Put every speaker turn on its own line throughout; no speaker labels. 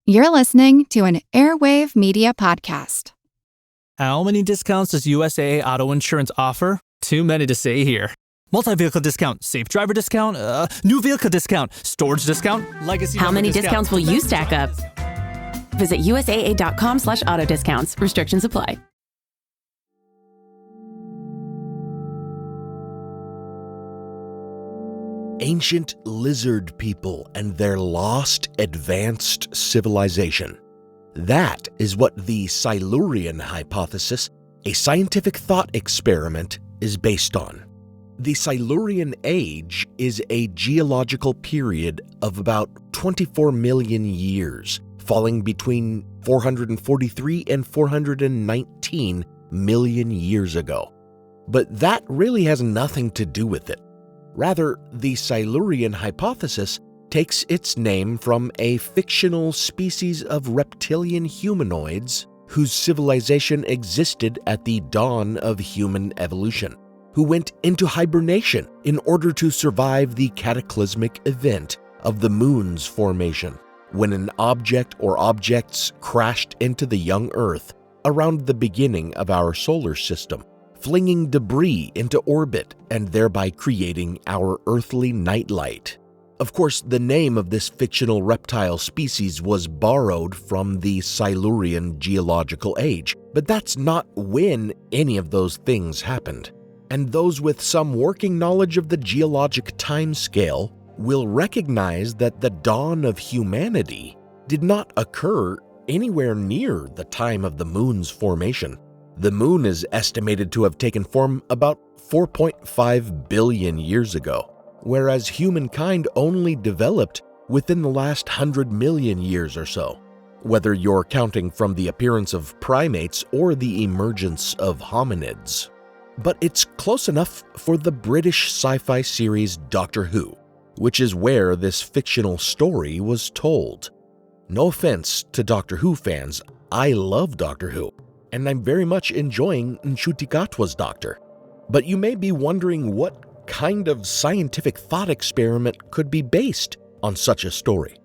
You're listening to an Airwave Media Podcast.
How many discounts does USAA Auto Insurance offer? Too many to say here. Multi-vehicle discount, safe driver discount, new vehicle discount, storage discount, legacy.
How many discounts will you stack up? Visit USAA.com/auto discounts. Restrictions apply.
Ancient lizard people and their lost advanced civilization. That is what the Silurian hypothesis, a scientific thought experiment, is based on. The Silurian Age is a geological period of about 24 million years, falling between 443 and 419 million years ago. But that really has nothing to do with it. Rather, the Silurian hypothesis takes its name from a fictional species of reptilian humanoids whose civilization existed at the dawn of human evolution, who went into hibernation in order to survive the cataclysmic event of the moon's formation, when an object or objects crashed into the young Earth around the beginning of our solar system, flinging debris into orbit and thereby creating our earthly nightlight. Of course, the name of this fictional reptile species was borrowed from the Silurian geological age, but that's not when any of those things happened. And those with some working knowledge of the geologic timescale will recognize that the dawn of humanity did not occur anywhere near the time of the moon's formation. The moon is estimated to have taken form about 4.5 billion years ago, whereas humankind only developed within the last 100 million years or so, whether you're counting from the appearance of primates or the emergence of hominids. But it's close enough for the British sci-fi series Doctor Who, which is where this fictional story was told. No offense to Doctor Who fans, I love Doctor Who, and I'm very much enjoying Nchutikatwa's Doctor. But you may be wondering what kind of scientific thought experiment could be based on such a story.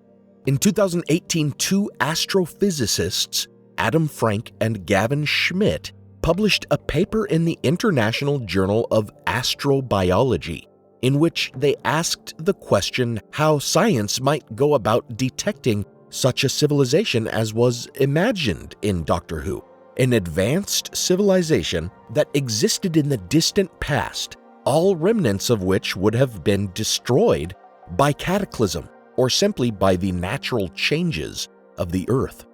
In 2018, two astrophysicists, Adam Frank and Gavin Schmidt, published a paper in the International Journal of Astrobiology, in which they asked the question how science might go about detecting such a civilization as was imagined in Doctor Who. An advanced civilization that existed in the distant past, all remnants of which would have been destroyed by cataclysm or simply by the natural changes of the Earth.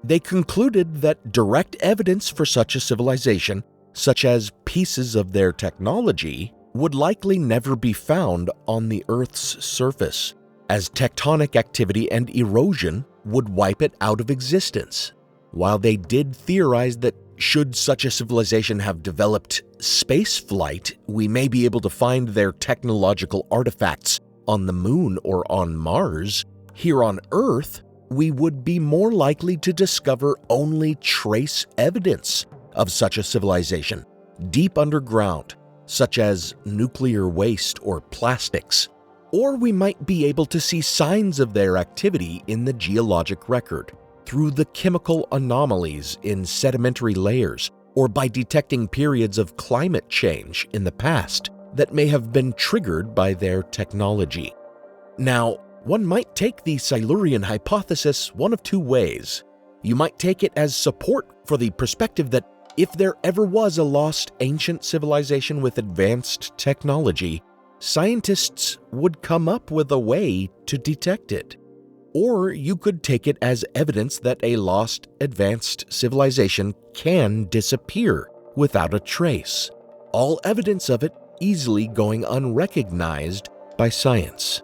They concluded that direct evidence for such a civilization, such as pieces of their technology, would likely never be found on the Earth's surface, as tectonic activity and erosion would wipe it out of existence. While they did theorize that should such a civilization have developed space flight, we may be able to find their technological artifacts on the moon or on Mars, here on Earth, we would be more likely to discover only trace evidence of such a civilization, deep underground, such as nuclear waste or plastics. Or we might be able to see signs of their activity in the geologic record, through the chemical anomalies in sedimentary layers, or by detecting periods of climate change in the past that may have been triggered by their technology. Now, one might take the Silurian hypothesis one of two ways. You might take it as support for the perspective that if there ever was a lost ancient civilization with advanced technology, scientists would come up with a way to detect it. Or you could take it as evidence that a lost, advanced civilization can disappear without a trace, all evidence of it easily going unrecognized by science.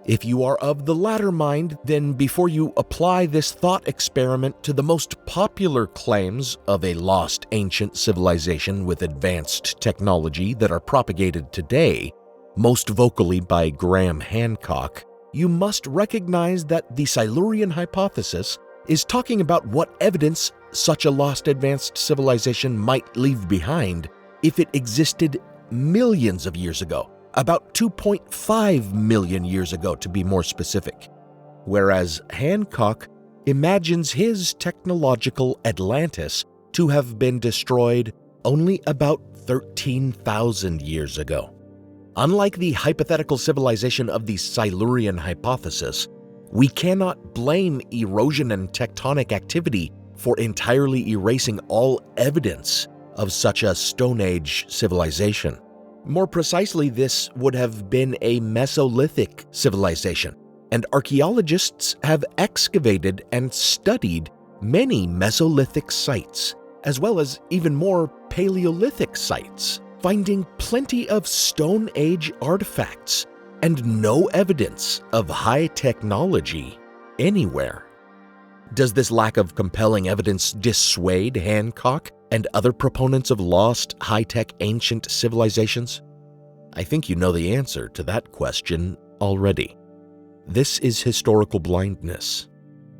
If you are of the latter mind, then before you apply this thought experiment to the most popular claims of a lost ancient civilization with advanced technology that are propagated today, most vocally by Graham Hancock, you must recognize that the Silurian hypothesis is talking about what evidence such a lost advanced civilization might leave behind if it existed millions of years ago, about 2.5 million years ago to be more specific. Whereas Hancock imagines his technological Atlantis to have been destroyed only about 13,000 years ago. Unlike the hypothetical civilization of the Silurian hypothesis, we cannot blame erosion and tectonic activity for entirely erasing all evidence of such a Stone Age civilization. More precisely, this would have been a Mesolithic civilization, and archaeologists have excavated and studied many Mesolithic sites, as well as even more Paleolithic sites, finding plenty of Stone Age artifacts and no evidence of high technology anywhere. Does this lack of compelling evidence dissuade Hancock and other proponents of lost, high-tech ancient civilizations? I think you know the answer to that question already. This is Historical Blindness.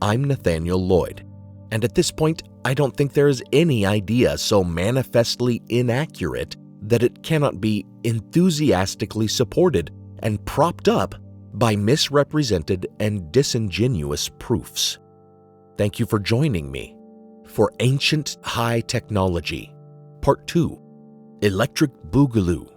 I'm Nathaniel Lloyd, and at this point, I don't think there is any idea so manifestly inaccurate that it cannot be enthusiastically supported and propped up by misrepresented and disingenuous proofs. Thank you for joining me for Ancient High Technology, Part 2, Electric Boogaloo.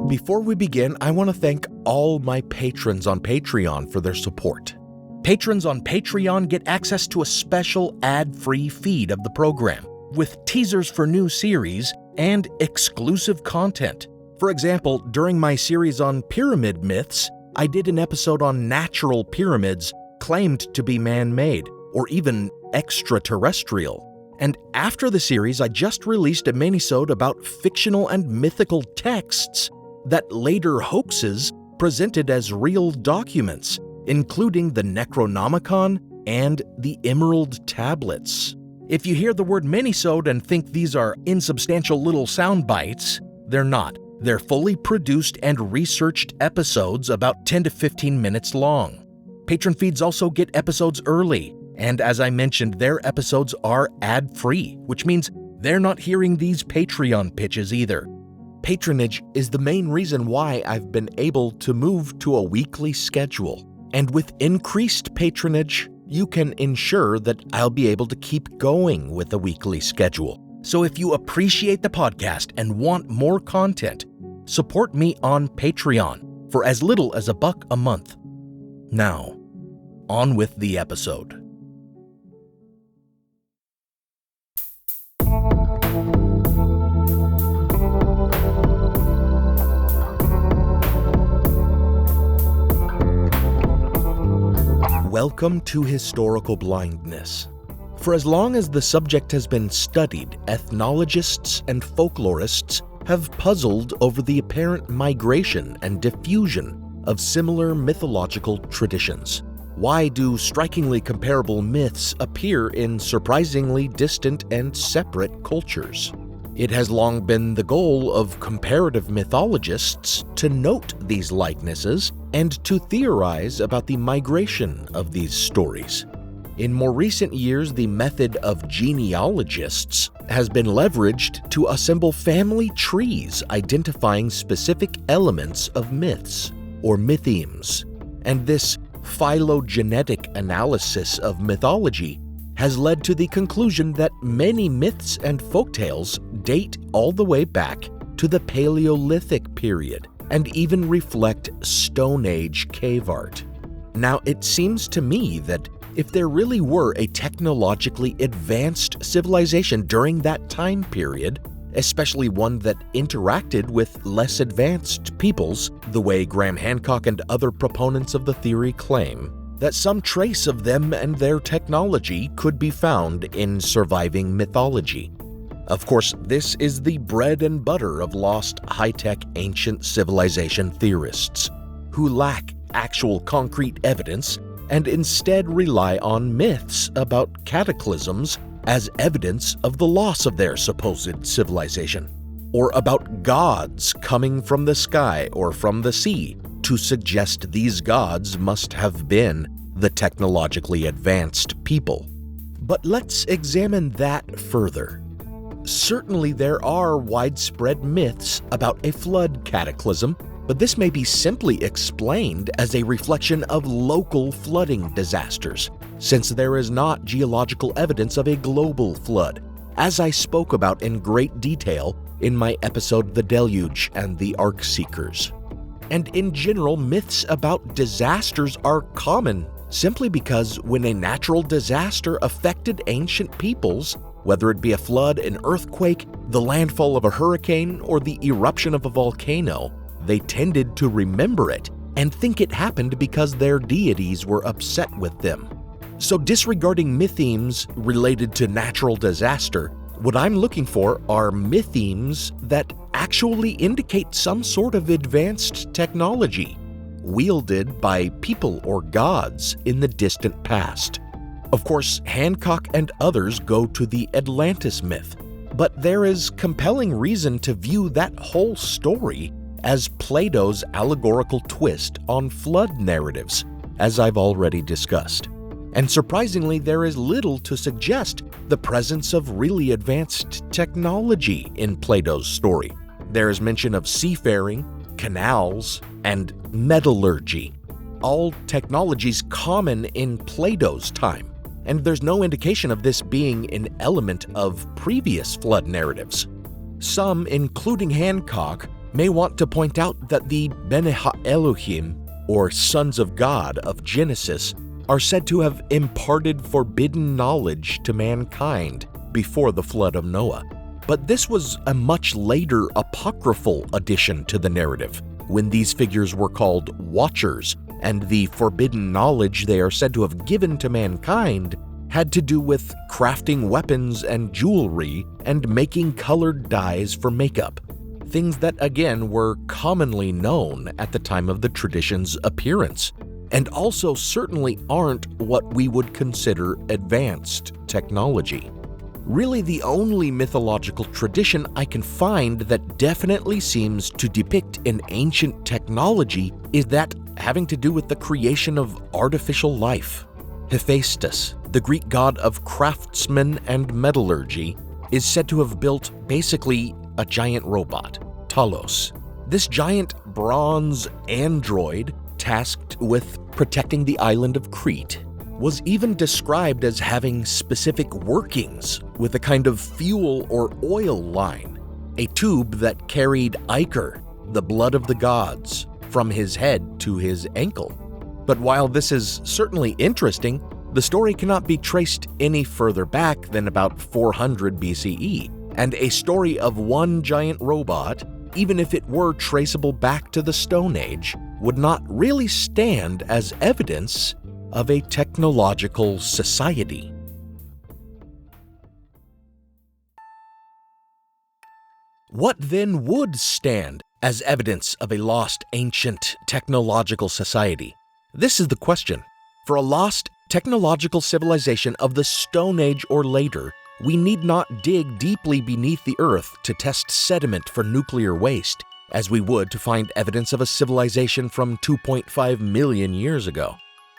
Before we begin, I want to thank all my patrons on Patreon for their support. Patrons on Patreon get access to a special ad-free feed of the program, with teasers for new series and exclusive content. For example, during my series on pyramid myths, I did an episode on natural pyramids claimed to be man-made, or even extraterrestrial. And after the series, I just released a minisode about fictional and mythical texts that later hoaxes presented as real documents, including the Necronomicon and the Emerald Tablets. If you hear the word minisode and think these are insubstantial little sound bites, they're not. They're fully produced and researched episodes about 10 to 15 minutes long. Patron feeds also get episodes early, and as I mentioned, their episodes are ad-free, which means they're not hearing these Patreon pitches either. Patronage is the main reason why I've been able to move to a weekly schedule. And with increased patronage, you can ensure that I'll be able to keep going with a weekly schedule. So if you appreciate the podcast and want more content, support me on Patreon for as little as $1 a month. Now, on with the episode. Welcome to Historical Blindness. For as long as the subject has been studied, ethnologists and folklorists have puzzled over the apparent migration and diffusion of similar mythological traditions. Why do strikingly comparable myths appear in surprisingly distant and separate cultures? It has long been the goal of comparative mythologists to note these likenesses and to theorize about the migration of these stories. In more recent years, the method of genealogists has been leveraged to assemble family trees identifying specific elements of myths, or mythemes. And this phylogenetic analysis of mythology has led to the conclusion that many myths and folktales date all the way back to the Paleolithic period and even reflect Stone Age cave art. Now, it seems to me that if there really were a technologically advanced civilization during that time period, especially one that interacted with less advanced peoples, the way Graham Hancock and other proponents of the theory claim, that some trace of them and their technology could be found in surviving mythology. Of course, this is the bread and butter of lost high-tech ancient civilization theorists, who lack actual concrete evidence and instead rely on myths about cataclysms as evidence of the loss of their supposed civilization, or about gods coming from the sky or from the sea to suggest these gods must have been the technologically advanced people. But let's examine that further. Certainly there are widespread myths about a flood cataclysm but this may be simply explained as a reflection of local flooding disasters, since there is not geological evidence of a global flood, as I spoke about in great detail in my episode The Deluge and the Ark Seekers. And in general, myths about disasters are common simply because when a natural disaster affected ancient peoples, whether it be a flood, an earthquake, the landfall of a hurricane, or the eruption of a volcano, they tended to remember it and think it happened because their deities were upset with them. So disregarding mythemes related to natural disaster, what I'm looking for are mythemes that actually indicate some sort of advanced technology, wielded by people or gods in the distant past. Of course, Hancock and others go to the Atlantis myth, but there is compelling reason to view that whole story as Plato's allegorical twist on flood narratives, as I've already discussed. And surprisingly, there is little to suggest the presence of really advanced technology in Plato's story. There is mention of seafaring, canals, and metallurgy, all technologies common in Plato's time, and there's no indication of this being an element of previous flood narratives. Some, including Hancock, may want to point out that the Bene Ha-Elohim, or sons of God of Genesis, are said to have imparted forbidden knowledge to mankind before the flood of Noah. But this was a much later apocryphal addition to the narrative, when these figures were called Watchers, and the forbidden knowledge they are said to have given to mankind had to do with crafting weapons and jewelry and making colored dyes for makeup, things that again were commonly known at the time of the tradition's appearance, and also certainly aren't what we would consider advanced technology. Really, the only mythological tradition I can find that definitely seems to depict an ancient technology is that having to do with the creation of artificial life. Hephaestus, the Greek god of craftsmen and metallurgy, is said to have built basically a giant robot, Talos. This giant bronze android, tasked with protecting the island of Crete, was even described as having specific workings with a kind of fuel or oil line, a tube that carried ichor, the blood of the gods, from his head to his ankle. But while this is certainly interesting, the story cannot be traced any further back than about 400 BCE, and a story of one giant robot, even if it were traceable back to the Stone Age, would not really stand as evidence of a technological society. What then would stand as evidence of a lost ancient technological society? This is the question. For a lost technological civilization of the Stone Age or later, we need not dig deeply beneath the earth to test sediment for nuclear waste, as we would to find evidence of a civilization from 2.5 million years ago.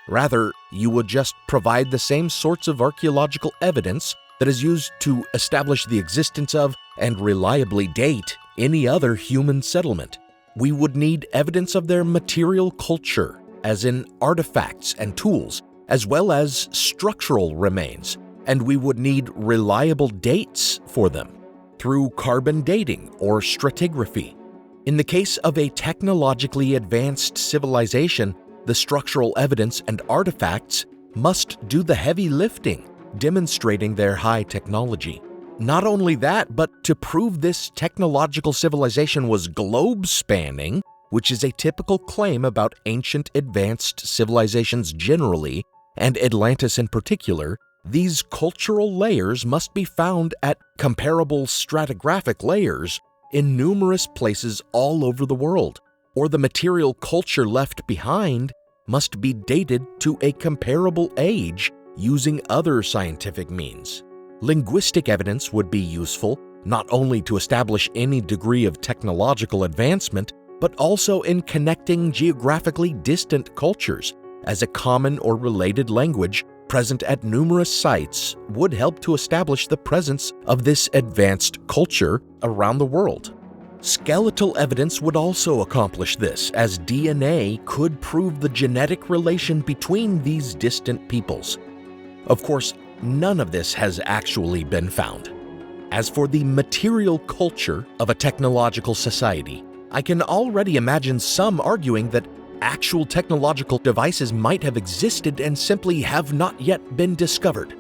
Rather, you would just provide the same sorts of archaeological evidence that is used to establish the existence of and reliably date any other human settlement. We would need evidence of their material culture, as in artifacts and tools, as well as structural remains, and we would need reliable dates for them through carbon dating or stratigraphy. In the case of a technologically advanced civilization, the structural evidence and artifacts must do the heavy lifting, demonstrating their high technology. Not only that, but to prove this technological civilization was globe-spanning, which is a typical claim about ancient advanced civilizations generally, and Atlantis in particular, these cultural layers must be found at comparable stratigraphic layers in numerous places all over the world, or the material culture left behind must be dated to a comparable age using other scientific means. Linguistic evidence would be useful, not only to establish any degree of technological advancement, but also in connecting geographically distant cultures, as a common or related language present at numerous sites would help to establish the presence of this advanced culture around the world. Skeletal evidence would also accomplish this, as DNA could prove the genetic relation between these distant peoples. Of course, none of this has actually been found. As for the material culture of a technological society, I can already imagine some arguing that actual technological devices might have existed and simply have not yet been discovered.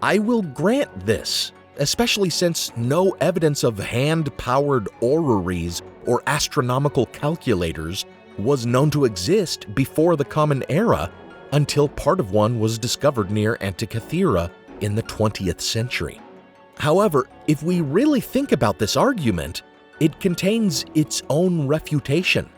I will grant this, especially since no evidence of hand-powered orreries or astronomical calculators was known to exist before the Common Era until part of one was discovered near Antiquity in the 20th century. However, if we really think about this argument, it contains its own refutation.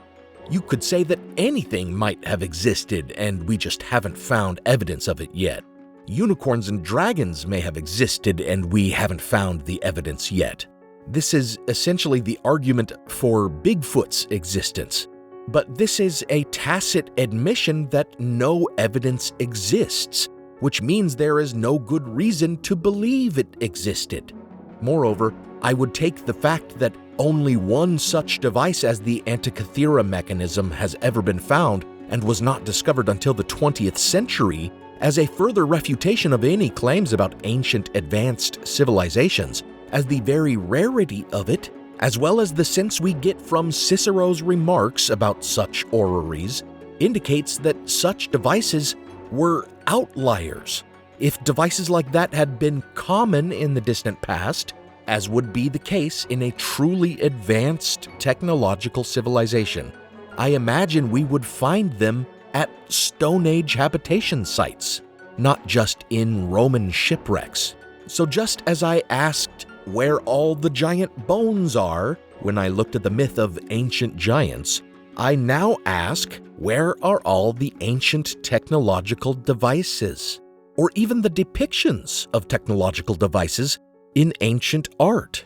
You could say that anything might have existed and we just haven't found evidence of it yet. Unicorns and dragons may have existed and we haven't found the evidence yet. This is essentially the argument for Bigfoot's existence. But this is a tacit admission that no evidence exists, which means there is no good reason to believe it existed. Moreover, I would take the fact that only one such device as the Antiquity mechanism has ever been found and was not discovered until the 20th century as a further refutation of any claims about ancient advanced civilizations, as the very rarity of it, as well as the sense we get from Cicero's remarks about such orreries, indicates that such devices were outliers. If devices like that had been common in the distant past, as would be the case in a truly advanced technological civilization, I imagine we would find them at Stone Age habitation sites, not just in Roman shipwrecks. So just as I asked where all the giant bones are when I looked at the myth of ancient giants, I now ask, where are all the ancient technological devices, or even the depictions of technological devices in ancient art?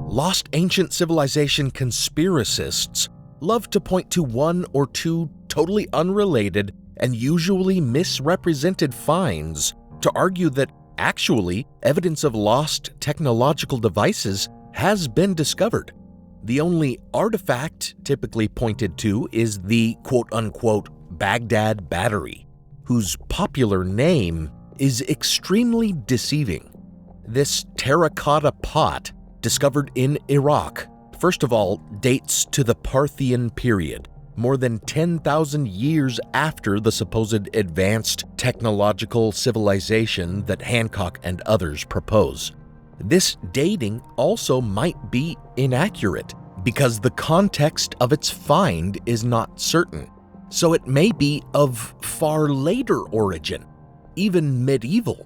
Lost ancient civilization conspiracists love to point to one or two totally unrelated and usually misrepresented finds to argue that actually evidence of lost technological devices has been discovered. The only artifact typically pointed to is the quote-unquote Baghdad Battery, whose popular name is extremely deceiving. This terracotta pot, discovered in Iraq, first of all, dates to the Parthian period, more than 10,000 years after the supposed advanced technological civilization that Hancock and others propose. This dating also might be inaccurate because the context of its find is not certain, so it may be of far later origin, even medieval.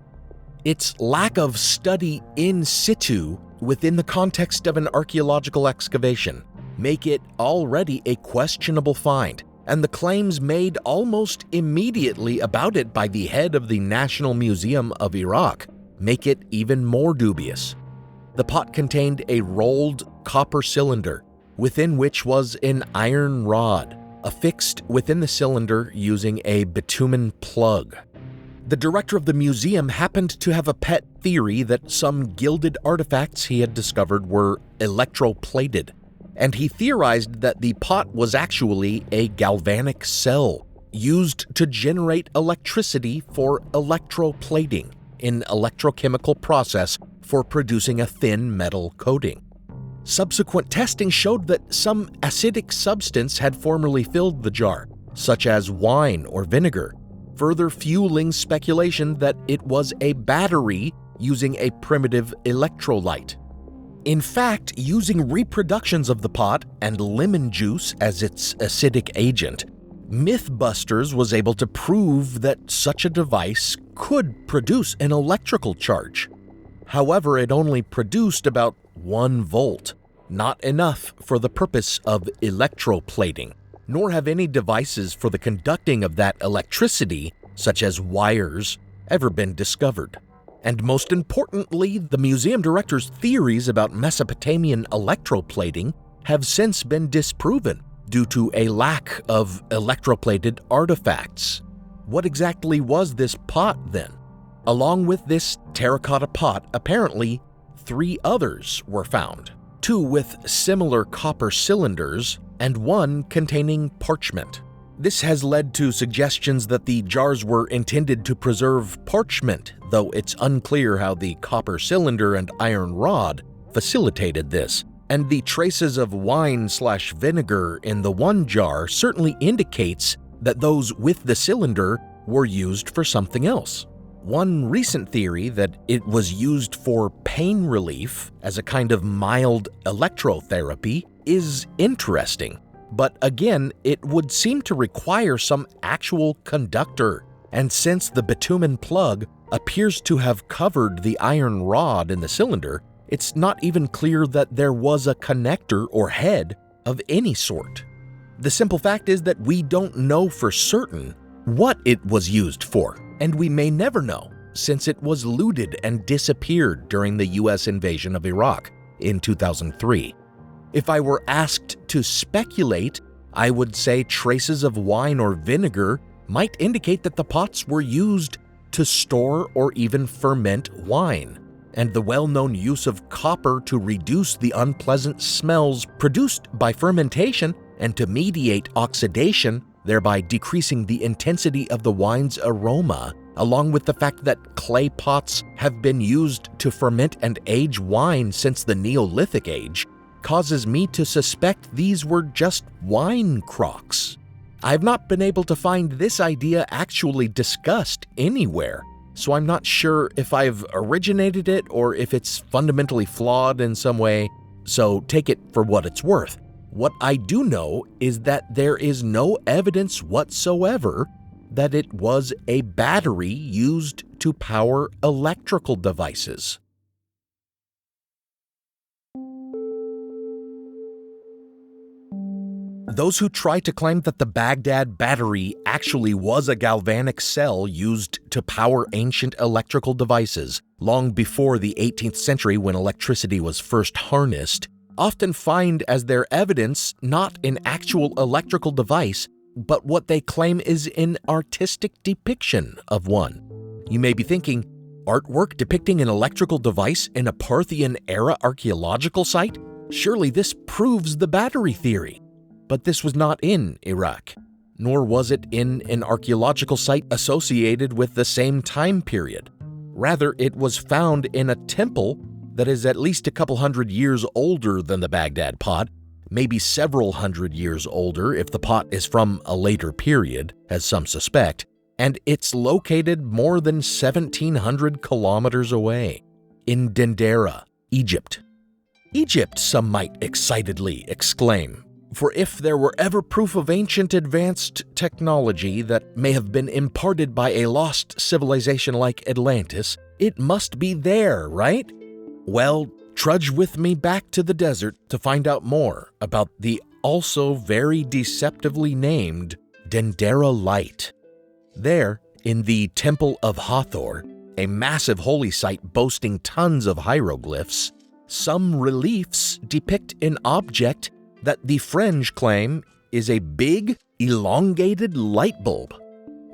Its lack of study in situ within the context of an archaeological excavation make it already a questionable find, and the claims made almost immediately about it by the head of the National Museum of Iraq make it even more dubious. The pot contained a rolled copper cylinder, within which was an iron rod, affixed within the cylinder using a bitumen plug. The director of the museum happened to have a pet theory that some gilded artifacts he had discovered were electroplated, and he theorized that the pot was actually a galvanic cell used to generate electricity for electroplating, an electrochemical process for producing a thin metal coating. Subsequent testing showed that some acidic substance had formerly filled the jar, such as wine or vinegar, further fueling speculation that it was a battery using a primitive electrolyte. In fact, using reproductions of the pot and lemon juice as its acidic agent, Mythbusters was able to prove that such a device could produce an electrical charge. However, it only produced about 1 volt, not enough for the purpose of electroplating, nor have any devices for the conducting of that electricity, such as wires, ever been discovered. And most importantly, the museum director's theories about Mesopotamian electroplating have since been disproven due to a lack of electroplated artifacts. What exactly was this pot then? Along with this terracotta pot, apparently 3 others were found, 2 with similar copper cylinders and 1 containing parchment. This has led to suggestions that the jars were intended to preserve parchment, though it's unclear how the copper cylinder and iron rod facilitated this. And the traces of wine/vinegar in the one jar certainly indicates that those with the cylinder were used for something else. One recent theory that it was used for pain relief as a kind of mild electrotherapy is interesting. But again, it would seem to require some actual conductor, and since the bitumen plug appears to have covered the iron rod in the cylinder, it's not even clear that there was a connector or head of any sort. The simple fact is that we don't know for certain what it was used for, and we may never know, since it was looted and disappeared during the US invasion of Iraq in 2003. If I were asked to speculate, I would say traces of wine or vinegar might indicate that the pots were used to store or even ferment wine, and the well-known use of copper to reduce the unpleasant smells produced by fermentation and to mediate oxidation, thereby decreasing the intensity of the wine's aroma, along with the fact that clay pots have been used to ferment and age wine since the Neolithic age, causes me to suspect these were just wine crocks. I've not been able to find this idea actually discussed anywhere, so I'm not sure if I've originated it or if it's fundamentally flawed in some way, so take it for what it's worth. What I do know is that there is no evidence whatsoever that it was a battery used to power electrical devices. Those who try to claim that the Baghdad Battery actually was a galvanic cell used to power ancient electrical devices long before the 18th century when electricity was first harnessed often find as their evidence not an actual electrical device, but what they claim is an artistic depiction of one. You may be thinking, artwork depicting an electrical device in a Parthian-era archaeological site? Surely this proves the battery theory. But this was not in Iraq, nor was it in an archaeological site associated with the same time period. Rather, it was found in a temple that is at least a couple hundred years older than the Baghdad pot, maybe several hundred years older if the pot is from a later period, as some suspect, and it's located more than 1,700 kilometers away, in Dendera, Egypt. Egypt, some might excitedly exclaim. For if there were ever proof of ancient advanced technology that may have been imparted by a lost civilization like Atlantis, it must be there, right? Well, trudge with me back to the desert to find out more about the also very deceptively named Dendera Light. There, in the Temple of Hathor, a massive holy site boasting tons of hieroglyphs, some reliefs depict an object that the French claim is a big, elongated light bulb.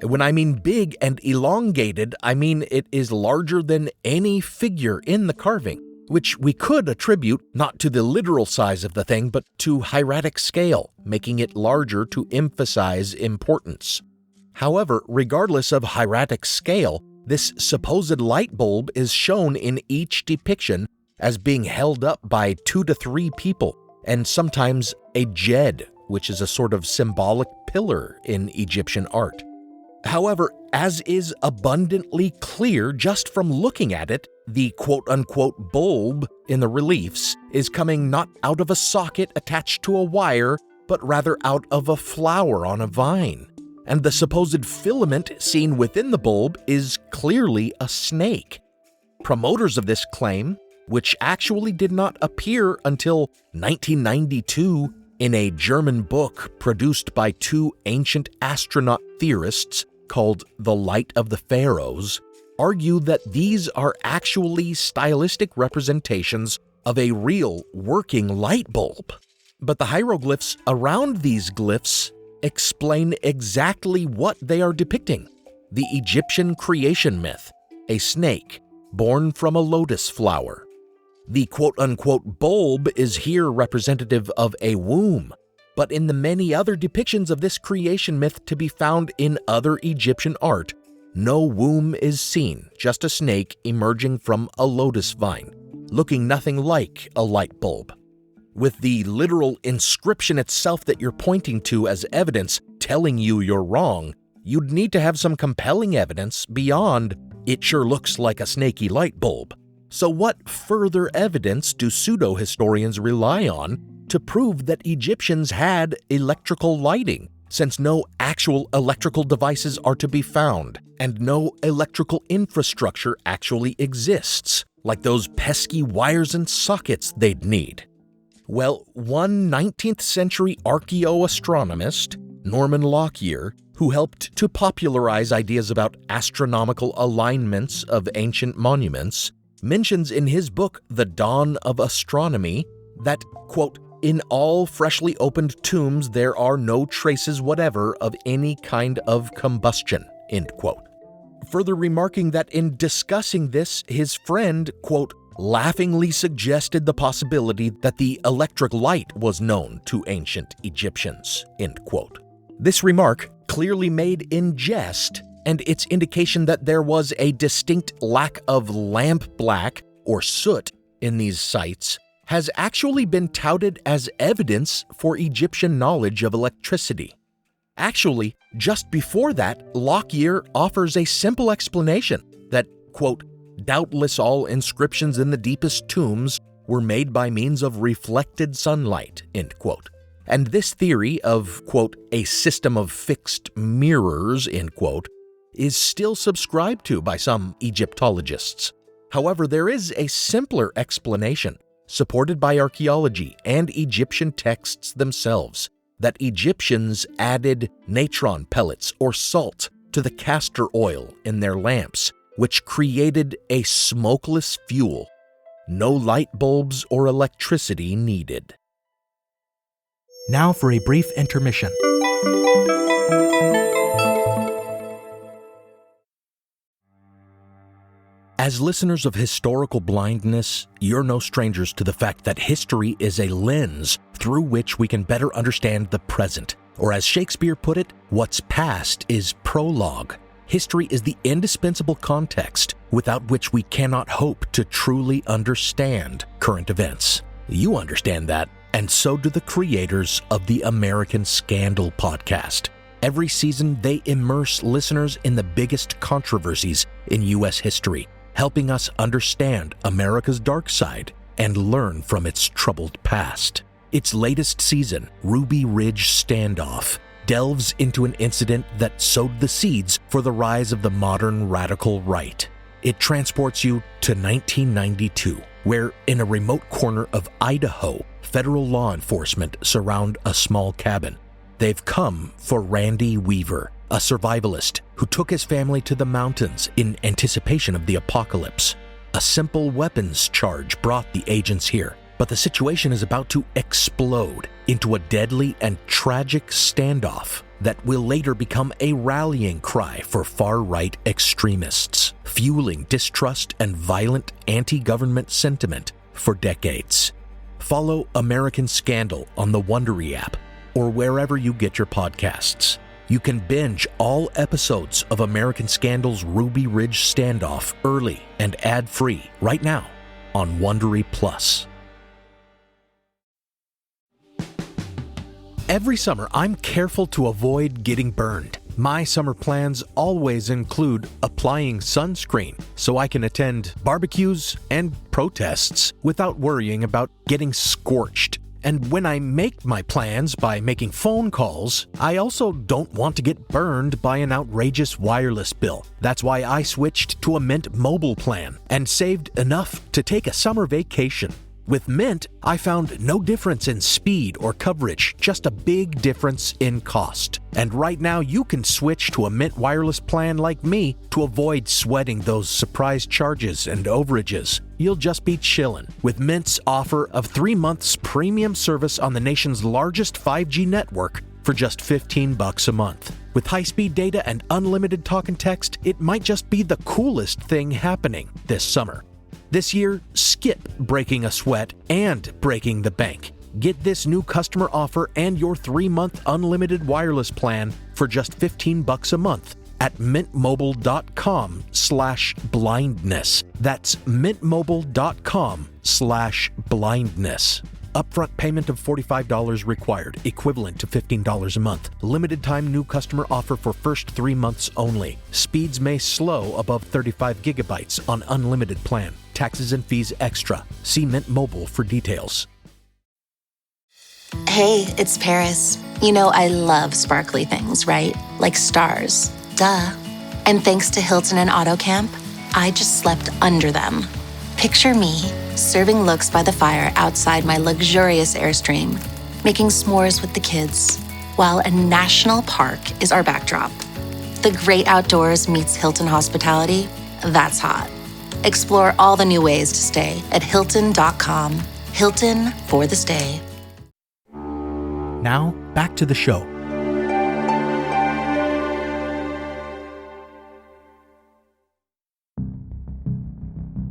When I mean big and elongated, I mean it is larger than any figure in the carving, which we could attribute not to the literal size of the thing, but to hieratic scale, making it larger to emphasize importance. However, regardless of hieratic scale, this supposed light bulb is shown in each depiction as being held up by 2 to 3 people, and sometimes a jed, which is a sort of symbolic pillar in Egyptian art. However, as is abundantly clear just from looking at it, the quote-unquote bulb in the reliefs is coming not out of a socket attached to a wire, but rather out of a flower on a vine. And the supposed filament seen within the bulb is clearly a snake. Promoters of this claim, which actually did not appear until 1992 in a German book produced by 2 ancient astronaut theorists called The Light of the Pharaohs, argue that these are actually stylistic representations of a real working light bulb. But the hieroglyphs around these glyphs explain exactly what they are depicting: the Egyptian creation myth, a snake born from a lotus flower. The quote-unquote bulb is here representative of a womb, but in the many other depictions of this creation myth to be found in other Egyptian art, no womb is seen, just a snake emerging from a lotus vine, looking nothing like a light bulb. With the literal inscription itself that you're pointing to as evidence telling you you're wrong, you'd need to have some compelling evidence beyond "it sure looks like a snaky light bulb." So what further evidence do pseudo-historians rely on to prove that Egyptians had electrical lighting, since no actual electrical devices are to be found, and no electrical infrastructure actually exists, like those pesky wires and sockets they'd need? Well, one 19th century archaeoastronomist, Norman Lockyer, who helped to popularize ideas about astronomical alignments of ancient monuments, mentions in his book The Dawn of Astronomy that, quote, "in all freshly opened tombs there are no traces whatever of any kind of combustion," end quote. Further remarking that in discussing this, his friend, quote, "laughingly suggested the possibility that the electric light was known to ancient Egyptians," end quote. This remark, clearly made in jest, and its indication that there was a distinct lack of lamp black or soot in these sites, has actually been touted as evidence for Egyptian knowledge of electricity. Actually, just before that, Lockyer offers a simple explanation that, quote, "doubtless all inscriptions in the deepest tombs were made by means of reflected sunlight," end quote. And this theory of, quote, "a system of fixed mirrors," end quote, is still subscribed to by some Egyptologists. However, there is a simpler explanation, supported by archaeology and Egyptian texts themselves, that Egyptians added natron pellets or salt to the castor oil in their lamps, which created a smokeless fuel. No light bulbs or electricity needed. Now for a brief intermission. As listeners of Historical Blindness, you're no strangers to the fact that history is a lens through which we can better understand the present. Or as Shakespeare put it, what's past is prologue. History is the indispensable context without which we cannot hope to truly understand current events. You understand that, and so do the creators of the American Scandal podcast. Every season, they immerse listeners in the biggest controversies in U.S. history, helping us understand America's dark side and learn from its troubled past. Its latest season, Ruby Ridge Standoff, delves into an incident that sowed the seeds for the rise of the modern radical right. It transports you to 1992, where in a remote corner of Idaho, federal law enforcement surround a small cabin. They've come for Randy Weaver, a survivalist who took his family to the mountains in anticipation of the apocalypse. A simple weapons charge brought the agents here, but the situation is about to explode into a deadly and tragic standoff that will later become a rallying cry for far-right extremists, fueling distrust and violent anti-government sentiment for decades. Follow American Scandal on the Wondery app or wherever you get your podcasts. You can binge all episodes of American Scandal's Ruby Ridge Standoff early and ad-free right now on Wondery Plus. Every summer, I'm careful to avoid getting burned. My summer plans always include applying sunscreen so I can attend barbecues and protests without worrying about getting scorched. And when I make my plans by making phone calls, I also don't want to get burned by an outrageous wireless bill. That's why I switched to a Mint mobile plan and saved enough to take a summer vacation. With Mint, I found no difference in speed or coverage, just a big difference in cost. And right now you can switch to a Mint wireless plan like me to avoid sweating those surprise charges and overages. You'll just be chillin' with Mint's offer of 3 months premium service on the nation's largest 5G network for just $15 a month. With high-speed data and unlimited talk and text, it might just be the coolest thing happening this summer. This year, skip breaking a sweat and breaking the bank. Get this new customer offer and your 3-month unlimited wireless plan for just $15 a month at mintmobile.com/blindness. That's mintmobile.com/blindness. Upfront payment of $45 required, equivalent to $15 a month. Limited time new customer offer for first 3 months only. Speeds may slow above 35 gigabytes on unlimited plan. Taxes and fees extra. See Mint Mobile for details.
Hey, it's Paris. You know I love sparkly things, right? Like stars. Duh. And thanks to Hilton and AutoCamp, I just slept under them. Picture me, serving looks by the fire outside my luxurious Airstream, making s'mores with the kids, while a national park is our backdrop. The great outdoors meets Hilton hospitality. That's hot. Explore all the new ways to stay at Hilton.com. Hilton for the stay.
Now, back to the show.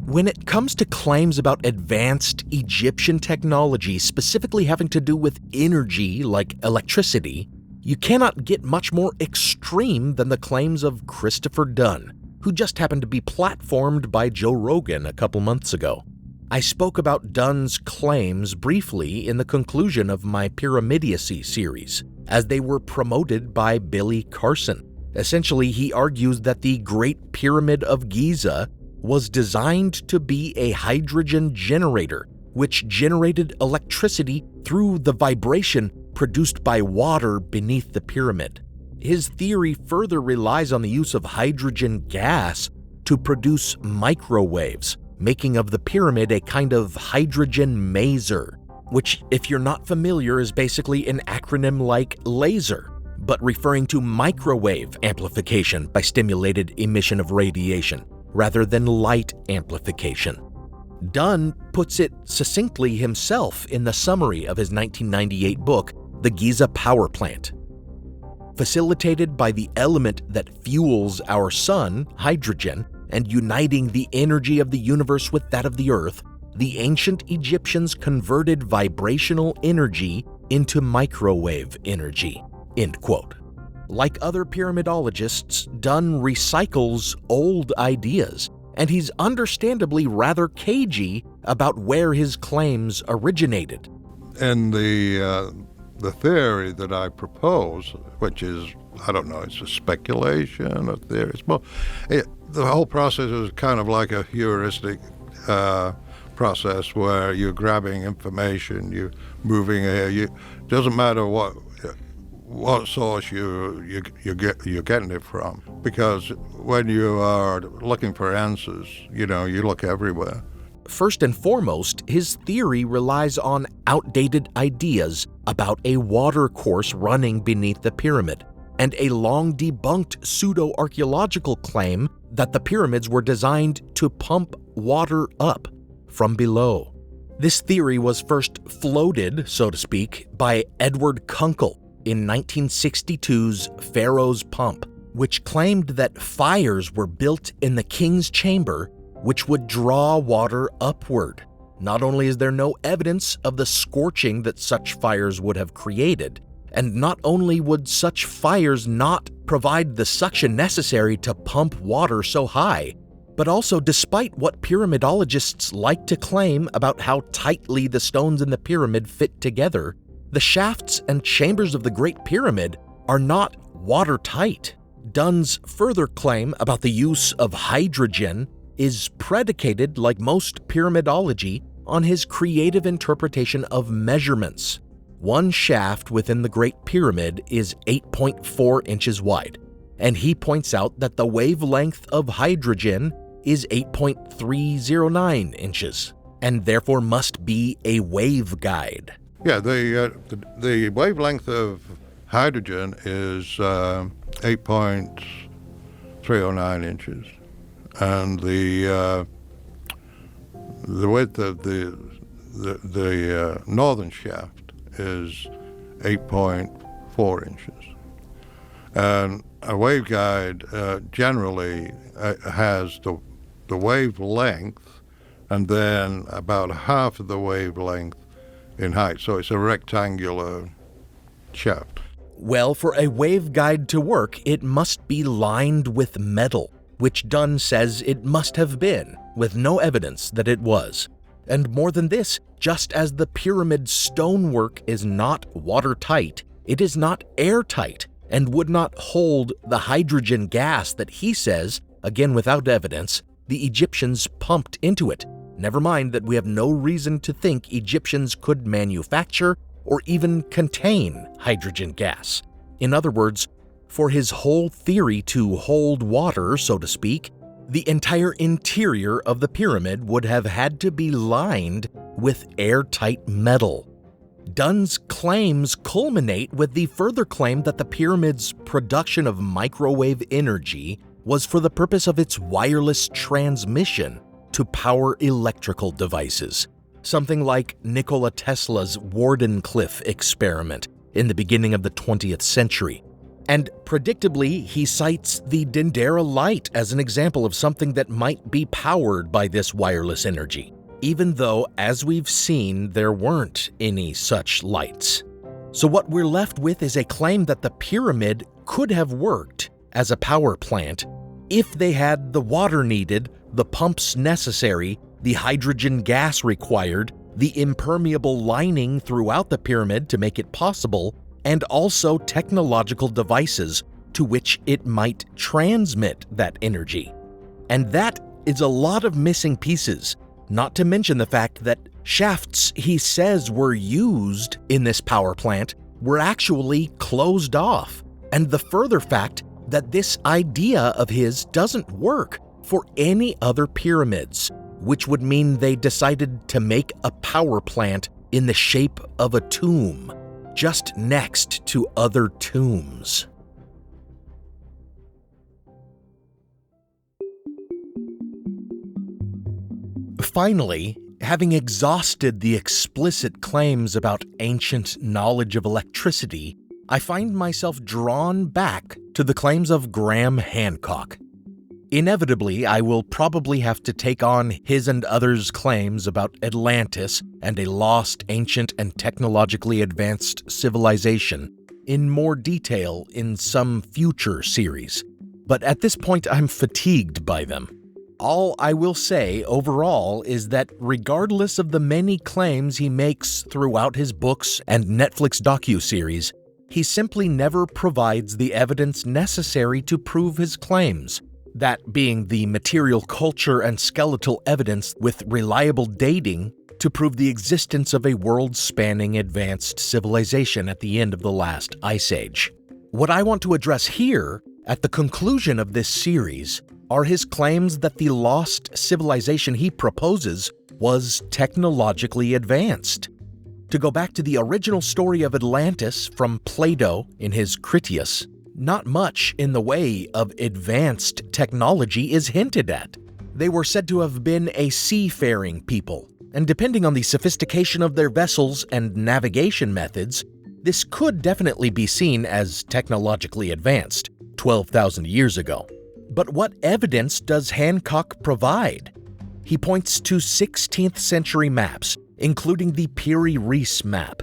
When it comes to claims about advanced Egyptian technology, specifically having to do with energy like electricity, you cannot get much more extreme than the claims of Christopher Dunn, who just happened to be platformed by Joe Rogan a couple months ago. I spoke about Dunn's claims briefly in the conclusion of my Pyramidiacy series, as they were promoted by Billy Carson. Essentially, he argues that the Great Pyramid of Giza was designed to be a hydrogen generator, which generated electricity through the vibration produced by water beneath the pyramid. His theory further relies on the use of hydrogen gas to produce microwaves, making of the pyramid a kind of hydrogen maser, which, if you're not familiar, is basically an acronym like laser, but referring to microwave amplification by stimulated emission of radiation, rather than light amplification. Dunn puts it succinctly himself in the summary of his 1998 book, The Giza Power Plant. Facilitated by the element that fuels our sun, hydrogen, and uniting the energy of the universe with that of the earth, the ancient Egyptians converted vibrational energy into microwave energy. End quote. Like other pyramidologists, Dunn recycles old ideas, and he's understandably rather cagey about where his claims originated.
And the theory that I propose, which is, I don't know, it's a speculation, a theory. The whole process is kind of like a heuristic process where you're grabbing information, you're moving it. Doesn't matter what source you're getting it from, because when you are looking for answers, you look everywhere.
First and foremost, his theory relies on outdated ideas about a water course running beneath the pyramid, and a long-debunked pseudo-archaeological claim that the pyramids were designed to pump water up from below. This theory was first floated, so to speak, by Edward Kunkel in 1962's Pharaoh's Pump, which claimed that fires were built in the king's chamber which would draw water upward. Not only is there no evidence of the scorching that such fires would have created, and not only would such fires not provide the suction necessary to pump water so high, but also, despite what pyramidologists like to claim about how tightly the stones in the pyramid fit together, the shafts and chambers of the Great Pyramid are not watertight. Dunn's further claim about the use of hydrogen is predicated, like most pyramidology, on his creative interpretation of measurements. One shaft within the Great Pyramid is 8.4 inches wide, and he points out that the wavelength of hydrogen is 8.309 inches, and therefore must be a waveguide.
Yeah, the wavelength of hydrogen is 8.309 inches, and the width of the northern shaft is 8.4 inches. And a waveguide generally has the wavelength and then about half of the wavelength in height. So it's a rectangular shaft.
Well, for a waveguide to work, it must be lined with metal, which Dunn says it must have been, with no evidence that it was. And more than this, just as the pyramid stonework is not watertight, it is not airtight and would not hold the hydrogen gas that he says, again without evidence, the Egyptians pumped into it. Never mind that we have no reason to think Egyptians could manufacture or even contain hydrogen gas. In other words, for his whole theory to hold water, so to speak, the entire interior of the pyramid would have had to be lined with airtight metal. Dunn's claims culminate with the further claim that the pyramid's production of microwave energy was for the purpose of its wireless transmission to power electrical devices, something like Nikola Tesla's Wardenclyffe experiment in the beginning of the 20th century. And predictably, he cites the Dendera Light as an example of something that might be powered by this wireless energy, even though, as we've seen, there weren't any such lights. So what we're left with is a claim that the pyramid could have worked as a power plant if they had the water needed, the pumps necessary, the hydrogen gas required, the impermeable lining throughout the pyramid to make it possible, and also technological devices to which it might transmit that energy. And that is a lot of missing pieces, not to mention the fact that shafts he says were used in this power plant were actually closed off, and the further fact that this idea of his doesn't work for any other pyramids, which would mean they decided to make a power plant in the shape of a tomb, just next to other tombs. Finally, having exhausted the explicit claims about ancient knowledge of electricity, I find myself drawn back to the claims of Graham Hancock. Inevitably, I will probably have to take on his and others' claims about Atlantis and a lost, ancient, and technologically advanced civilization in more detail in some future series. But at this point, I'm fatigued by them. All I will say overall is that regardless of the many claims he makes throughout his books and Netflix docuseries, he simply never provides the evidence necessary to prove his claims. That being the material culture and skeletal evidence with reliable dating to prove the existence of a world-spanning advanced civilization at the end of the last ice age. What I want to address here, at the conclusion of this series, are his claims that the lost civilization he proposes was technologically advanced. To go back to the original story of Atlantis from Plato in his Critias, not much in the way of advanced technology is hinted at. They were said to have been a seafaring people, and depending on the sophistication of their vessels and navigation methods, this could definitely be seen as technologically advanced 12,000 years ago. But what evidence does Hancock provide? He points to 16th century maps, including the Piri-Reis map.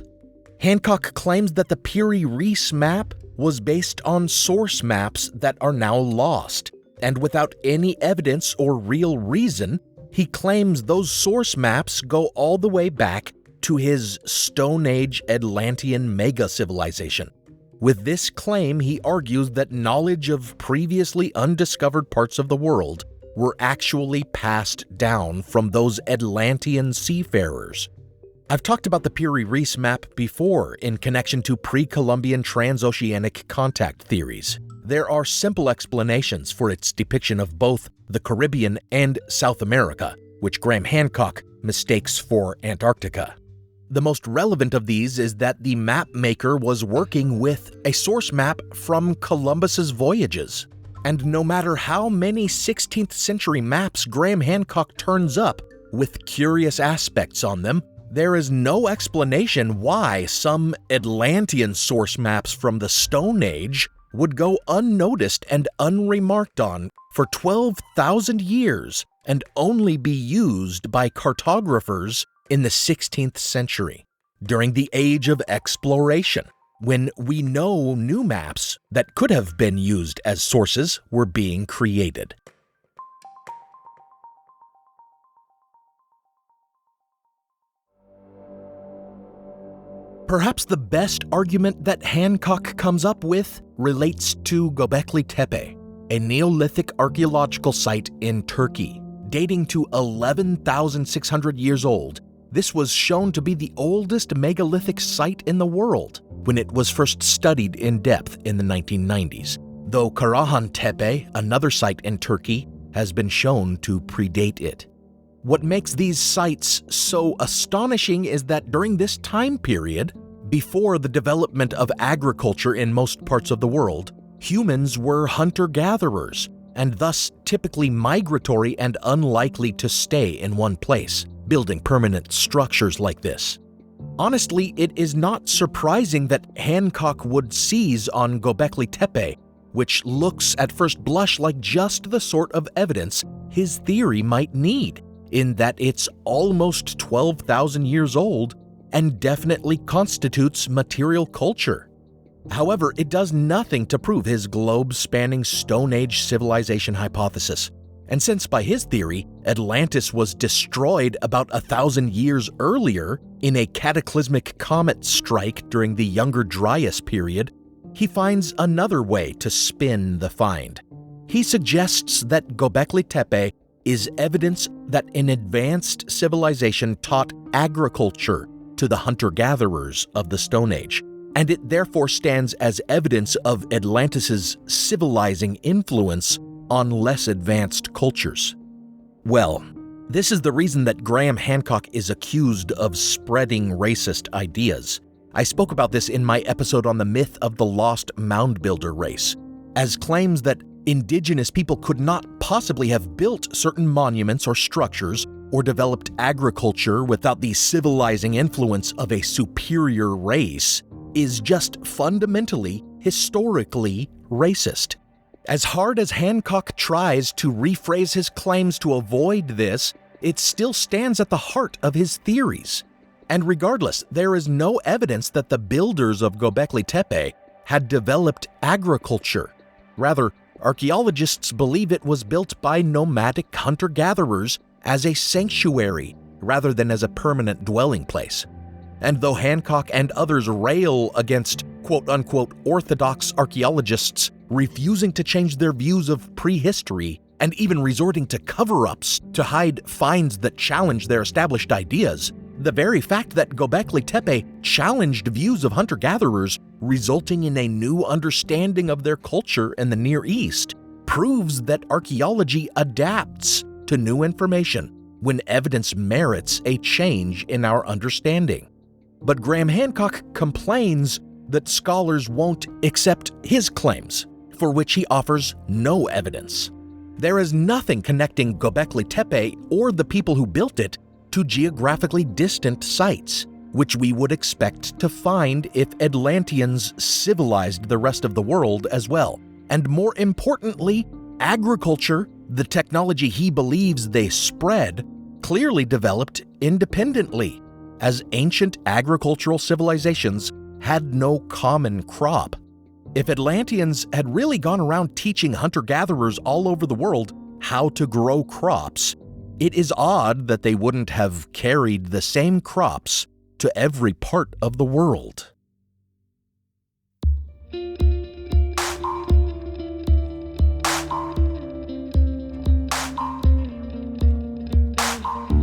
Hancock claims that the Piri-Reis map was based on source maps that are now lost, and without any evidence or real reason, he claims those source maps go all the way back to his Stone Age Atlantean mega-civilization. With this claim, he argues that knowledge of previously undiscovered parts of the world were actually passed down from those Atlantean seafarers. I've talked about the Piri-Reis map before in connection to pre-Columbian transoceanic contact theories. There are simple explanations for its depiction of both the Caribbean and South America, which Graham Hancock mistakes for Antarctica. The most relevant of these is that the map maker was working with a source map from Columbus's voyages. And no matter how many 16th century maps Graham Hancock turns up with curious aspects on them, there is no explanation why some Atlantean source maps from the Stone Age would go unnoticed and unremarked on for 12,000 years and only be used by cartographers in the 16th century, during the age of exploration, when we know new maps that could have been used as sources were being created. Perhaps the best argument that Hancock comes up with relates to Göbekli Tepe, a Neolithic archaeological site in Turkey. Dating to 11,600 years old, this was shown to be the oldest megalithic site in the world when it was first studied in depth in the 1990s, though Karahan Tepe, another site in Turkey, has been shown to predate it. What makes these sites so astonishing is that during this time period, before the development of agriculture in most parts of the world, humans were hunter-gatherers, and thus typically migratory and unlikely to stay in one place, building permanent structures like this. Honestly, it is not surprising that Hancock would seize on Göbekli Tepe, which looks at first blush like just the sort of evidence his theory might need, in that it's almost 12,000 years old and definitely constitutes material culture. However, it does nothing to prove his globe-spanning Stone Age civilization hypothesis. And since by his theory, Atlantis was destroyed about 1,000 years earlier in a cataclysmic comet strike during the Younger Dryas period, he finds another way to spin the find. He suggests that Göbekli Tepe is evidence that an advanced civilization taught agriculture to the hunter-gatherers of the Stone Age, and it therefore stands as evidence of Atlantis' civilizing influence on less advanced cultures. Well, this is the reason that Graham Hancock is accused of spreading racist ideas. I spoke about this in my episode on the myth of the lost mound builder race, as claims that indigenous people could not possibly have built certain monuments or structures or developed agriculture without the civilizing influence of a superior race is just fundamentally, historically racist. As hard as Hancock tries to rephrase his claims to avoid this, it still stands at the heart of his theories. And regardless, there is no evidence that the builders of Göbekli Tepe had developed agriculture. Rather, archaeologists believe it was built by nomadic hunter-gatherers as a sanctuary rather than as a permanent dwelling place. And though Hancock and others rail against quote-unquote orthodox archaeologists refusing to change their views of prehistory and even resorting to cover-ups to hide finds that challenge their established ideas, the very fact that Göbekli Tepe challenged views of hunter-gatherers, resulting in a new understanding of their culture in the Near East, proves that archaeology adapts to new information when evidence merits a change in our understanding. But Graham Hancock complains that scholars won't accept his claims, for which he offers no evidence. There is nothing connecting Göbekli Tepe or the people who built it to geographically distant sites, which we would expect to find if Atlanteans civilized the rest of the world as well. And more importantly, agriculture, the technology he believes they spread, clearly developed independently, as ancient agricultural civilizations had no common crop. If Atlanteans had really gone around teaching hunter-gatherers all over the world how to grow crops, it is odd that they wouldn't have carried the same crops to every part of the world.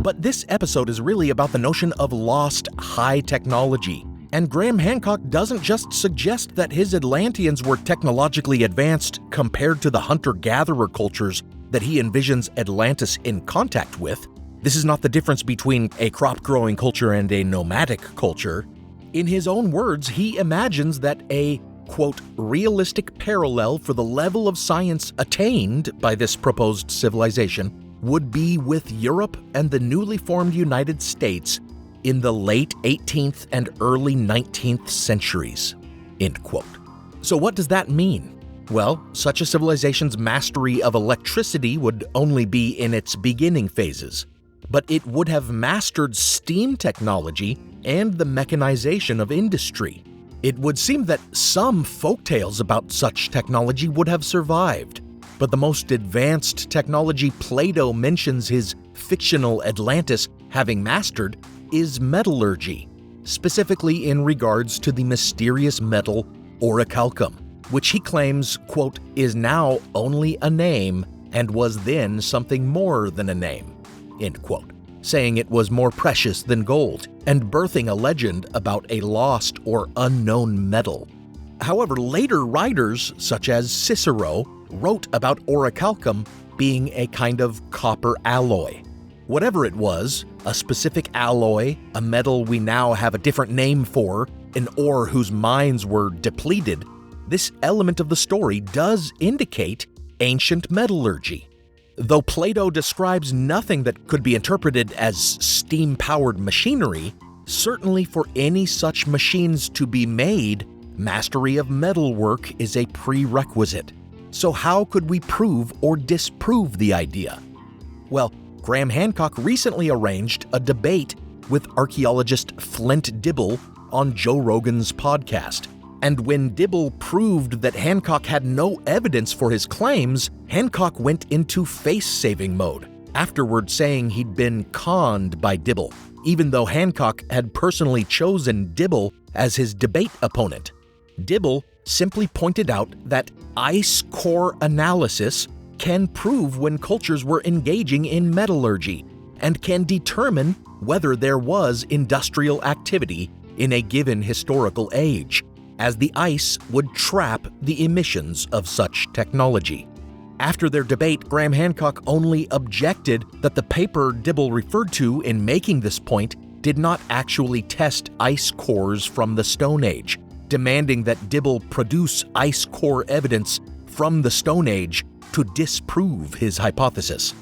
But this episode is really about the notion of lost high technology. And Graham Hancock doesn't just suggest that his Atlanteans were technologically advanced compared to the hunter-gatherer cultures that he envisions Atlantis in contact with. This is not the difference between a crop-growing culture and a nomadic culture. In his own words, he imagines that a, quote, realistic parallel for the level of science attained by this proposed civilization would be with Europe and the newly formed United States in the late 18th and early 19th centuries, end quote. So what does that mean? Well, such a civilization's mastery of electricity would only be in its beginning phases, but it would have mastered steam technology and the mechanization of industry. It would seem that some folktales about such technology would have survived, but the most advanced technology Plato mentions his fictional Atlantis having mastered is metallurgy, specifically in regards to the mysterious metal orichalcum, which he claims, quote, is now only a name and was then something more than a name, end quote, saying it was more precious than gold and birthing a legend about a lost or unknown metal. However, later writers, such as Cicero, wrote about orichalcum being a kind of copper alloy. Whatever it was, a specific alloy, a metal we now have a different name for, an ore whose mines were depleted, this element of the story does indicate ancient metallurgy. Though Plato describes nothing that could be interpreted as steam-powered machinery, certainly for any such machines to be made, mastery of metalwork is a prerequisite. So how could we prove or disprove the idea? Well, Graham Hancock recently arranged a debate with archaeologist Flint Dibble on Joe Rogan's podcast. And when Dibble proved that Hancock had no evidence for his claims, Hancock went into face-saving mode, afterward saying he'd been conned by Dibble, even though Hancock had personally chosen Dibble as his debate opponent. Dibble simply pointed out that ice core analysis can prove when cultures were engaging in metallurgy and can determine whether there was industrial activity in a given historical age, as the ice would trap the emissions of such technology. After their debate, Graham Hancock only objected that the paper Dibble referred to in making this point did not actually test ice cores from the Stone Age, demanding that Dibble produce ice core evidence from the Stone Age to disprove his hypothesis.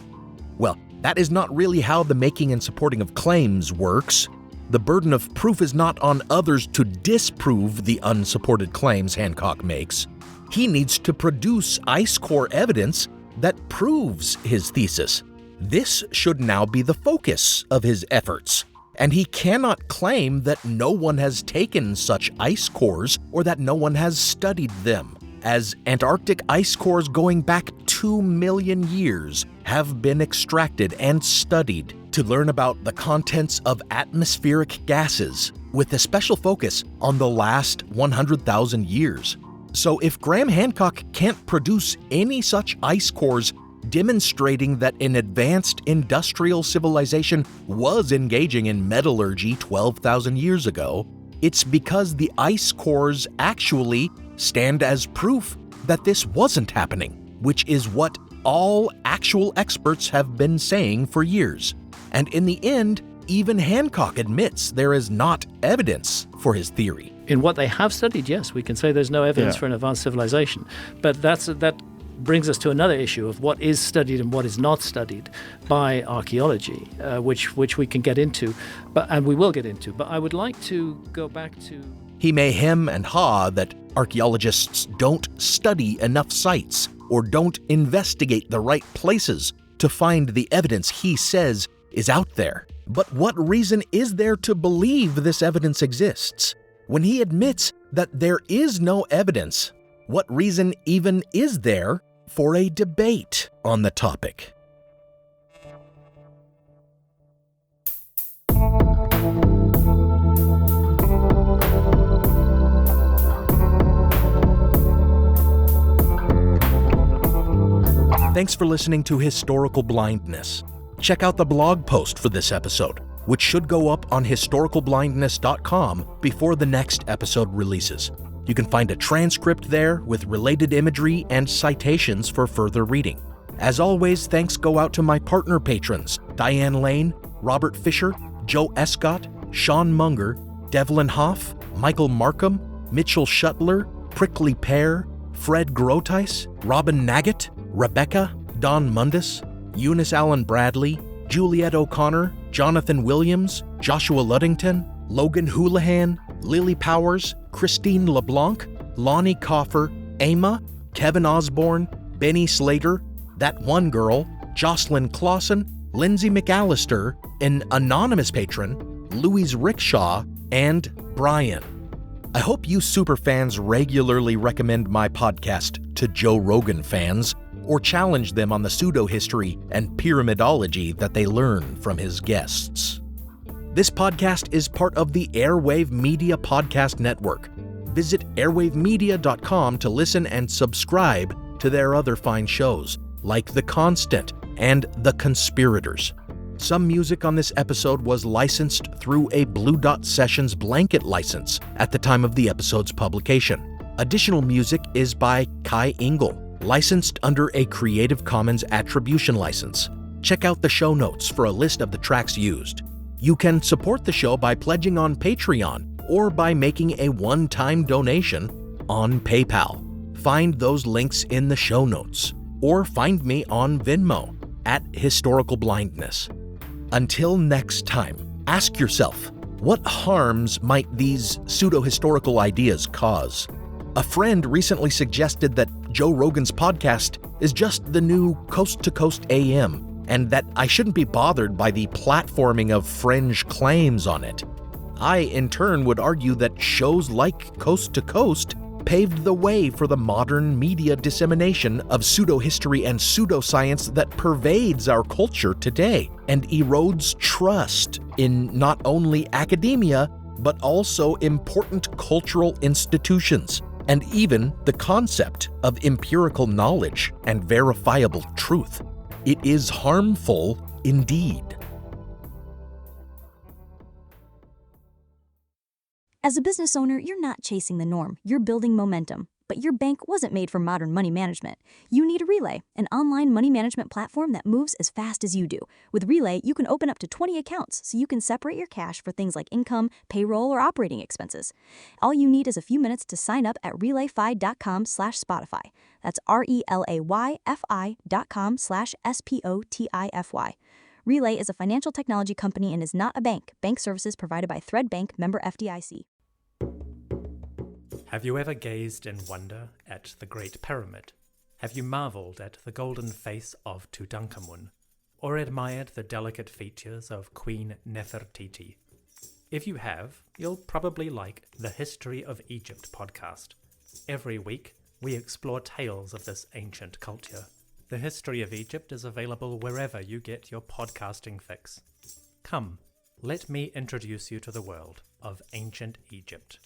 Well, that is not really how the making and supporting of claims works. The burden of proof is not on others to disprove the unsupported claims Hancock makes. He needs to produce ice core evidence that proves his thesis. This should now be the focus of his efforts, and he cannot claim that no one has taken such ice cores or that no one has studied them, as Antarctic ice cores going back 2 million years have been extracted and studied to learn about the contents of atmospheric gases, with a special focus on the last 100,000 years. So if Graham Hancock can't produce any such ice cores demonstrating that an advanced industrial civilization was engaging in metallurgy 12,000 years ago, it's because the ice cores actually stand as proof that this wasn't happening, which is what all actual experts have been saying for years. And in the end, even Hancock admits there is not evidence for his theory.
In what they have studied, yes, we can say there's no evidence for an advanced civilization. But that brings us to another issue of what is studied and what is not studied by archaeology, which we can get into, and we will get into. But I would like to go back to...
He may hem and haw that archaeologists don't study enough sites or don't investigate the right places to find the evidence he says is out there. But what reason is there to believe this evidence exists? When he admits that there is no evidence, what reason even is there for a debate on the topic? Thanks for listening to Historical Blindness. Check out the blog post for this episode, which should go up on historicalblindness.com before the next episode releases. You can find a transcript there with related imagery and citations for further reading. As always, thanks go out to my partner patrons, Diane Lane, Robert Fisher, Joe Escott, Sean Munger, Devlin Hoff, Michael Markham, Mitchell Shuttler, Prickly Pear, Fred Groteis, Robin Naggett, Rebecca, Don Mundus, Eunice Allen Bradley, Juliet O'Connor, Jonathan Williams, Joshua Luddington, Logan Houlihan, Lily Powers, Christine LeBlanc, Lonnie Coffer, Emma, Kevin Osborne, Benny Slater, That One Girl, Jocelyn Clausen, Lindsay McAllister, an anonymous patron, Louise Rickshaw, and Brian. I hope you superfans regularly recommend my podcast to Joe Rogan fans or challenge them on the pseudo-history and pyramidology that they learn from his guests. This podcast is part of the Airwave Media Podcast Network. Visit airwavemedia.com to listen and subscribe to their other fine shows, like The Constant and The Conspirators. Some music on this episode was licensed through a Blue Dot Sessions blanket license at the time of the episode's publication. Additional music is by Kai Engel, licensed under a Creative Commons Attribution license. Check out the show notes for a list of the tracks used. You can support the show by pledging on Patreon or by making a one-time donation on PayPal. Find those links in the show notes, or find me on Venmo at Historical Blindness. Until next time, ask yourself, what harms might these pseudo-historical ideas cause? A friend recently suggested that Joe Rogan's podcast is just the new Coast to Coast AM, and that I shouldn't be bothered by the platforming of fringe claims on it. I, in turn, would argue that shows like Coast to Coast paved the way for the modern media dissemination of pseudo-history and pseudoscience that pervades our culture today and erodes trust in not only academia, but also important cultural institutions, and even the concept of empirical knowledge and verifiable truth. It is harmful indeed.
As a business owner, you're not chasing the norm, you're building momentum. But your bank wasn't made for modern money management. You need a Relay, an online money management platform that moves as fast as you do. With Relay, you can open up to 20 accounts so you can separate your cash for things like income, payroll, or operating expenses. All you need is a few minutes to sign up at relayfi.com/Spotify. That's relayfi.com/SPOTIFY. Relay is a financial technology company and is not a bank. Bank services provided by Thread Bank, member FDIC.
Have you ever gazed in wonder at the Great Pyramid? Have you marveled at the golden face of Tutankhamun? Or admired the delicate features of Queen Nefertiti? If you have, you'll probably like the History of Egypt podcast. Every week, we explore tales of this ancient culture. The History of Egypt is available wherever you get your podcasting fix. Come, let me introduce you to the world of ancient Egypt.